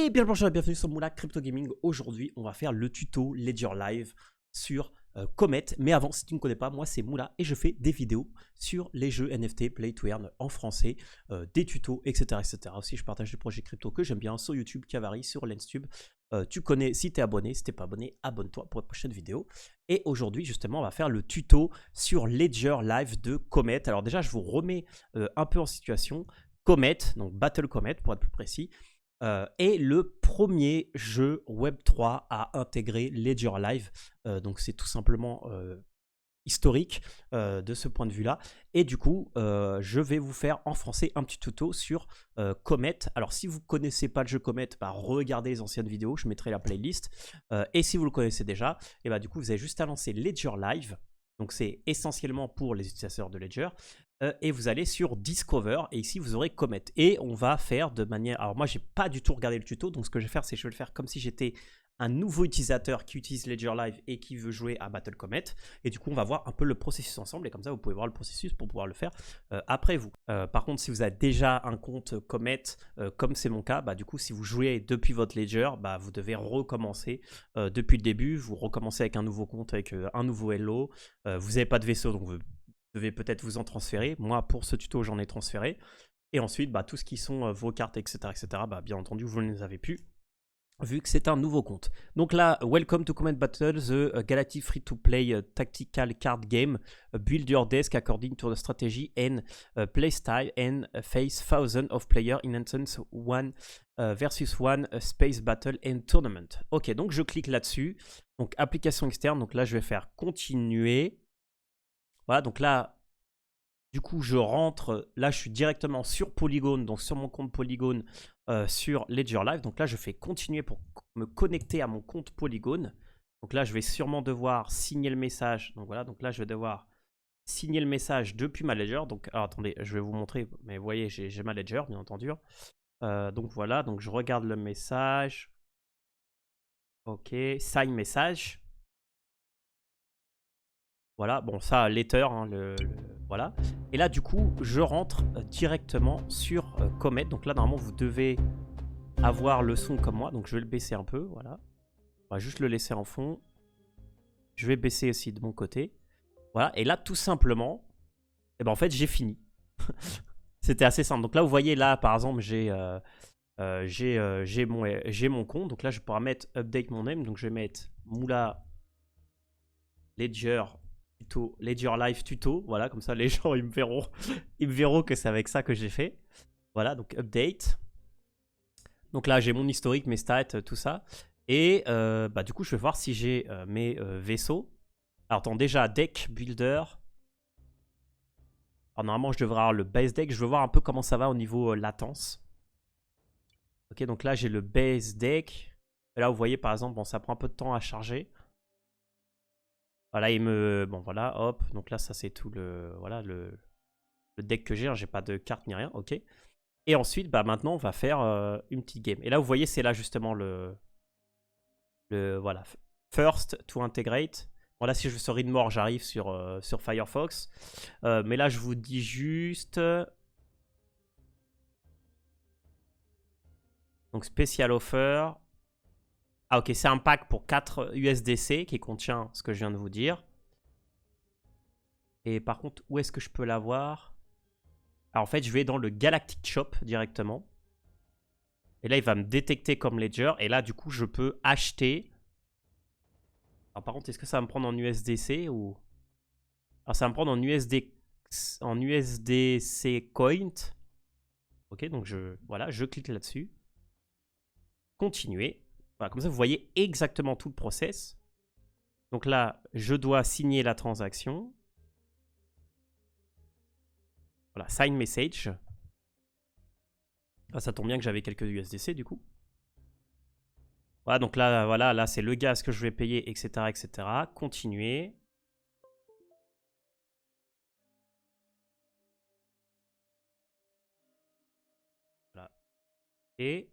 Et bien le bonjour et bienvenue sur Moula Crypto Gaming. Aujourd'hui, on va faire le tuto Ledger Live sur Comet. Mais avant, si tu ne me connais pas, moi c'est Moula et je fais des vidéos sur les jeux NFT, Play to Earn en français, des tutos, etc., etc. Aussi, je partage des projets crypto que j'aime bien sur YouTube, Kavari, sur LensTube. Tu connais si tu es abonné. Si tu n'es pas abonné, abonne-toi pour la prochaine vidéo. Et aujourd'hui, justement, on va faire le tuto sur Ledger Live de Comet. Alors déjà, je vous remets un peu en situation. Comet, donc Battle Comet pour être plus précis, est le premier jeu Web3 à intégrer Ledger Live. Donc c'est tout simplement historique de ce point de vue-là. Et du coup, je vais vous faire en français un petit tuto sur Comet. Alors si vous ne connaissez pas le jeu Comet, bah, regardez les anciennes vidéos, je mettrai la playlist. Et si vous le connaissez déjà, et bah, du coup, vous avez juste à lancer Ledger Live. Donc c'est essentiellement pour les utilisateurs de Ledger. Et vous allez sur Discover et ici vous aurez Comet. Et on va faire de manière... Alors moi j'ai pas du tout regardé le tuto, donc ce que je vais faire c'est que je vais le faire comme si j'étais un nouveau utilisateur qui utilise Ledger Live et qui veut jouer à Battle Comet. Et du coup on va voir un peu le processus ensemble et comme ça vous pouvez voir le processus pour pouvoir le faire après vous. Par contre si vous avez déjà un compte Comet, comme c'est mon cas, bah, du coup si vous jouez depuis votre Ledger, bah, vous devez recommencer depuis le début. Vous recommencez avec un nouveau compte, avec un nouveau hello. Vous n'avez pas de vaisseau donc vous devez peut-être vous en transférer. Moi, pour ce tuto, j'en ai transféré. Et ensuite, bah, tout ce qui sont vos cartes, etc., bah, bien entendu, vous ne les avez plus, vu que c'est un nouveau compte. Donc là, welcome to Comet Battle, the Galactic free-to-play tactical card game. Build your desk according to the strategy and play style and face thousands of players in instance one versus one space battle and tournament. Ok, donc je clique là-dessus. Donc application externe, donc là je vais faire continuer. Voilà, donc là, du coup, je rentre. Là, je suis directement sur Polygon, donc sur mon compte Polygon, sur Ledger Live. Donc là, je fais continuer pour me connecter à mon compte Polygon. Donc là, je vais sûrement devoir signer le message. Donc voilà, donc là, je vais devoir signer le message depuis ma Ledger. Donc, alors, attendez, je vais vous montrer. Mais vous voyez, j'ai ma Ledger, bien entendu. Donc voilà, donc je regarde le message. Ok, sign message. Voilà, bon ça, letter, hein, voilà. Et là, du coup, je rentre directement sur Comet. Donc là, normalement, vous devez avoir le son comme moi. Donc je vais le baisser un peu, voilà. On va juste le laisser en fond. Je vais baisser aussi de mon côté. Voilà, et là, tout simplement, eh ben, en fait, j'ai fini. C'était assez simple. Donc là, vous voyez, là, par exemple, j'ai mon compte. Donc là, je pourrais mettre update mon name. Donc je vais mettre Moula Ledger tuto, Ledger Live tuto, voilà, comme ça les gens ils me verront que c'est avec ça que j'ai fait. Voilà, donc update. Donc là j'ai mon historique, mes stats, tout ça. Et bah, du coup je vais voir si j'ai mes vaisseaux. Alors attends, déjà deck, builder. Alors normalement je devrais avoir le base deck, je veux voir un peu comment ça va au niveau latence. Ok, donc là j'ai le base deck. Et là vous voyez par exemple, bon ça prend un peu de temps à charger. Voilà, il me... Bon voilà, hop, donc là ça c'est tout le... Voilà, le deck que j'ai, hein, j'ai pas de carte ni rien, ok. Et ensuite, bah maintenant, on va faire une petite game. Et là, vous voyez, c'est là justement voilà, first to integrate. Voilà, si je veux sur Readmore, j'arrive sur Firefox. Mais là, je vous dis juste... Donc, special offer. Ah, ok, c'est un pack pour 4 USDC qui contient ce que je viens de vous dire. Et par contre, où est-ce que je peux l'avoir? Alors, en fait, je vais dans le Galactic Shop directement. Et là, il va me détecter comme Ledger. Et là, du coup, je peux acheter. Alors, par contre, est-ce que ça va me prendre en USDC ou... Alors, ça va me prendre en USDC Coin. Ok, donc voilà, je clique là-dessus. Continuer. Voilà, comme ça, vous voyez exactement tout le process. Donc là, je dois signer la transaction. Voilà, sign message. Ah, ça tombe bien que j'avais quelques USDC du coup. Voilà, donc là, voilà, là c'est le gaz que je vais payer, etc., etc. Continuer. Voilà. Et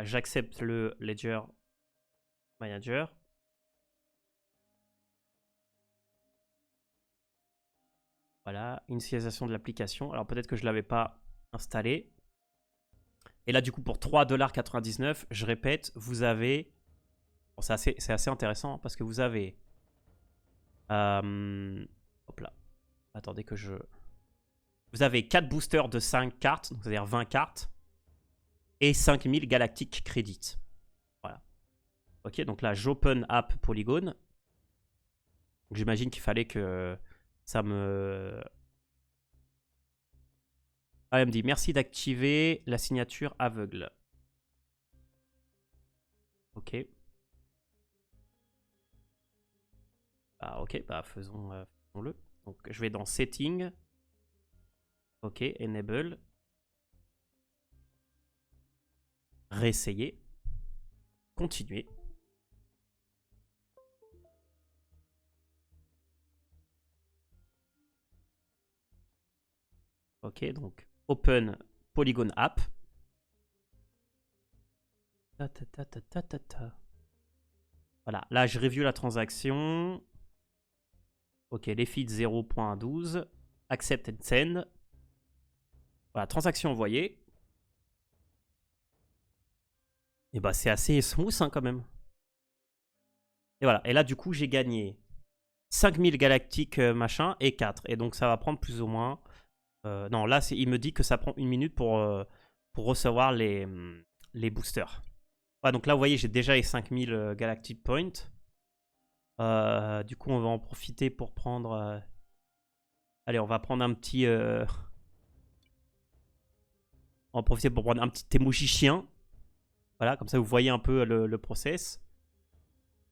j'accepte le Ledger Manager. Voilà, initialisation de l'application. Alors peut-être que je ne l'avais pas installé. Et là, du coup, pour 3,99 $, je répète, vous avez... Bon, c'est assez intéressant parce que vous avez... hop là. Attendez que je... Vous avez 4 boosters de 5 cartes, c'est-à-dire 20 cartes. Et 5000 Galactic Credits. Voilà. Ok, donc là, j'open app Polygon. J'imagine qu'il fallait que ça me... Ah, elle me dit merci d'activer la signature aveugle. Ok. Ah, ok, bah faisons-le. Donc je vais dans Setting. Ok, Enable. Réessayer. Continuer. Ok, donc Open Polygon App. Voilà, là je review la transaction. Ok, les feeds 0.12. Accept and send. Voilà, transaction envoyée. Et bah c'est assez smooth hein, quand même. Et voilà, et là du coup j'ai gagné 5000 galactiques machin et 4. Et donc ça va prendre plus ou moins... non, là il me dit que ça prend 1 minute pour recevoir les boosters. Ouais, donc là vous voyez j'ai déjà les 5000 galactic points. Du coup on va en profiter pour prendre... Allez, on va prendre un petit... On va en profiter pour prendre un petit emoji chien. Voilà, comme ça vous voyez un peu le process.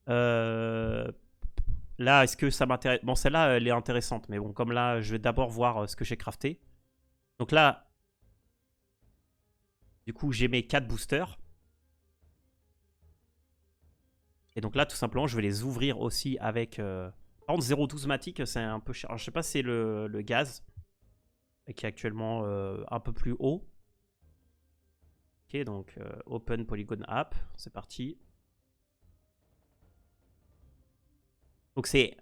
Là, est-ce que ça m'intéresse? Bon, celle-là, elle est intéressante. Mais bon, comme là, je vais d'abord voir ce que j'ai crafté. Donc là, du coup, j'ai mes 4 boosters. Et donc là, tout simplement, je vais les ouvrir aussi avec... Par contre, 0,12 Matic, c'est un peu cher. Alors, je sais pas si c'est le gaz qui est actuellement un peu plus haut. Ok, donc Open Polygon App, c'est parti. Donc c'est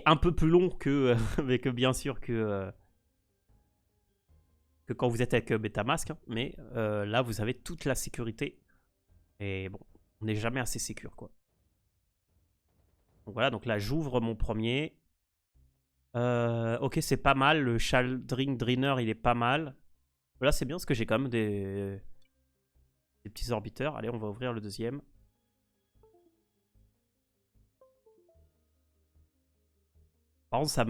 un peu plus long que, mais que bien sûr que quand vous êtes avec Metamask. Hein, mais là, vous avez toute la sécurité. Et bon, on n'est jamais assez sécure, quoi. Donc voilà, donc là, j'ouvre mon premier. Ok, c'est pas mal. Le Shaldring Drainer, il est pas mal. Là, c'est bien parce que j'ai quand même des petits orbiteurs. Allez, on va ouvrir le deuxième. Par contre, à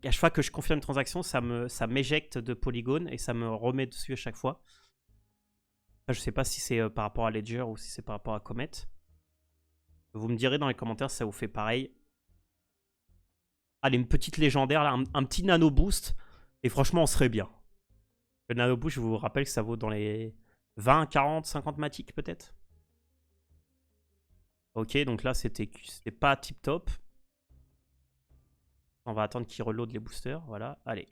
chaque fois que je confirme une transaction, ça m'éjecte de Polygon et ça me remet dessus à chaque fois. Je sais pas si c'est par rapport à Ledger ou si c'est par rapport à Comet. Vous me direz dans les commentaires si ça vous fait pareil. Allez, une petite légendaire, là, un petit nano boost. Et franchement, on serait bien. Le nano boost, je vous rappelle que ça vaut dans les 20, 40, 50 matiques peut-être. Ok, donc là, c'était pas tip top. On va attendre qu'il reload les boosters. Voilà, allez.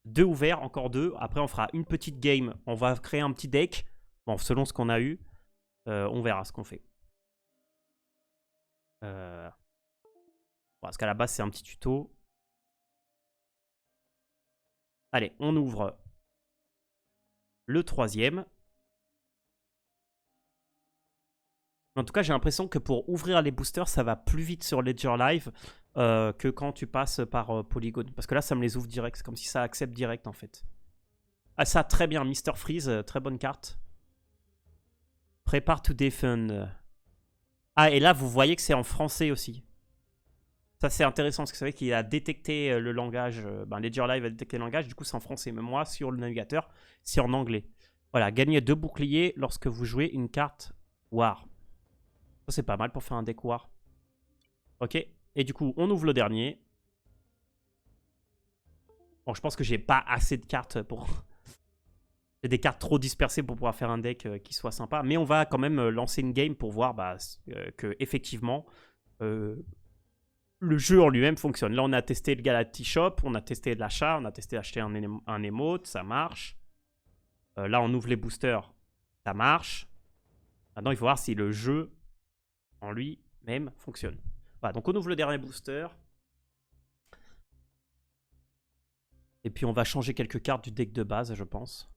2 ouverts, encore 2. Après, on fera une petite game. On va créer un petit deck. Bon, selon ce qu'on a eu, on verra ce qu'on fait. Bon, parce qu'à la base, c'est un petit tuto. Allez, on ouvre le troisième. En tout cas, j'ai l'impression que pour ouvrir les boosters, ça va plus vite sur Ledger Live que quand tu passes par Polygon. Parce que là, ça me les ouvre direct. C'est comme si ça accepte direct, en fait. Ah, ça, très bien. Mr. Freeze, très bonne carte. Prépare to defend. Ah, et là, vous voyez que c'est en français aussi. Ça, c'est intéressant, parce que c'est vrai qu'il a détecté le langage. Ledger Live a détecté le langage. Du coup, c'est en français. Mais moi, sur le navigateur, c'est en anglais. Voilà, gagnez 2 boucliers lorsque vous jouez une carte War. Ça, c'est pas mal pour faire un deck War. Ok. Et du coup, on ouvre le dernier. Bon, je pense que j'ai pas assez de cartes pour... J'ai des cartes trop dispersées pour pouvoir faire un deck qui soit sympa. Mais on va quand même lancer une game pour voir que effectivement le jeu en lui-même fonctionne. Là, on a testé le Galactic Shop, on a testé de l'achat, on a testé d'acheter un emote, ça marche. Là, on ouvre les boosters, ça marche. Maintenant, il faut voir si le jeu en lui-même fonctionne. Voilà, donc on ouvre le dernier booster. Et puis on va changer quelques cartes du deck de base, je pense.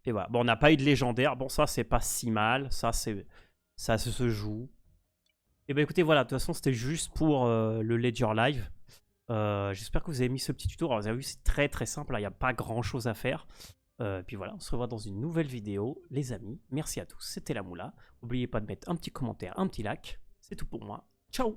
Et voilà. Bon, on n'a pas eu de légendaire. Bon, ça, c'est pas si mal. Ça se joue. Et ben écoutez, voilà. De toute façon, c'était juste pour le Ledger Live. J'espère que vous avez mis ce petit tuto. Alors, vous avez vu, c'est très très simple. Il n'y a pas grand chose à faire. Puis voilà, on se revoit dans une nouvelle vidéo. Les amis, merci à tous. C'était la Moula. N'oubliez pas de mettre un petit commentaire, un petit like. C'est tout pour moi. Ciao!